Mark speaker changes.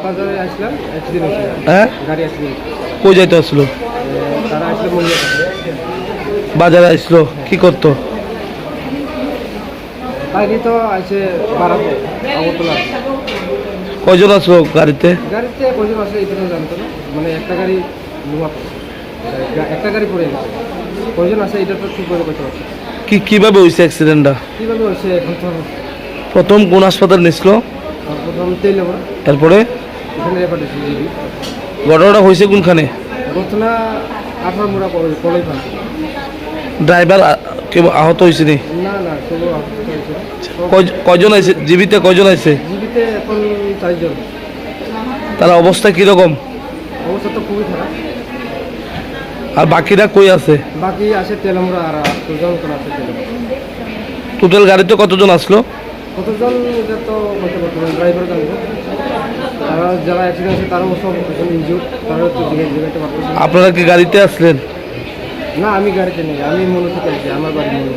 Speaker 1: বাজারে আসলাম, অ্যাক্সিডেন্ট হয়েছে।
Speaker 2: হ্যাঁ,
Speaker 1: গাড়ি অ্যাক্সিডেন্ট।
Speaker 2: কই যাইতে আসলো?
Speaker 1: তারা আসলে মূল্য
Speaker 2: বাজারে আসলো কি করতো?
Speaker 1: গাড়ি তো আছে বাড়াতে আগরতলা।
Speaker 2: কয়জন আসলো গাড়িতে?
Speaker 1: গাড়িতে কজন আসলে এটা তো জানতো না, মানে একটা গাড়ি ধোঁয়া একটা গাড়ি পড়ে গেছে। কজন আছে এটা তো ঠিক করে করতে পারছে।
Speaker 2: কিভাবে হয়েছে অ্যাক্সিডেন্টটা?
Speaker 1: কীভাবে হচ্ছে এখন তো
Speaker 2: প্রথম কোন হাসপাতাল নিছিল?
Speaker 1: প্রথম তেল নেবো
Speaker 2: তারপরে
Speaker 1: এখানে রেফার দিচ্ছি জিবি।
Speaker 2: ঘটনাটা হয়েছে কোনখানে?
Speaker 1: ঘটনা 18 মোড়া কলেজ পান।
Speaker 2: ড্রাইভার কেউ আহত হয়েছে নি?
Speaker 1: না না, কেউ আহত হয়েছে না।
Speaker 2: কয়জন আছে জীবিতে, কয়জন আছে?
Speaker 1: জীবিতে এখন 4 জন।
Speaker 2: তার অবস্থা কিরকম?
Speaker 1: অবস্থা তো খুবই খারাপ।
Speaker 2: আর বাকিরা কই আছে?
Speaker 1: বাকি আছে তেলামুড়া আর 2 জন করে আছে তেলামুড়া।
Speaker 2: টোটাল গাড়িতে কতজন আসলো?
Speaker 1: কতজন এটা তো বলতে পারবো না, ড্রাইভার জানবো। তারা যারা অ্যাক্সিডেন্ট আছে তারাও সব ইনজিউর, তারা তো জিজ্ঞাসা পারবো না।
Speaker 2: আপনারা কি গাড়িতে আসলেন?
Speaker 1: না, আমি গাড়িতে নেই, আমি মনে থেকে আছি, আমার বাড়ি মনে।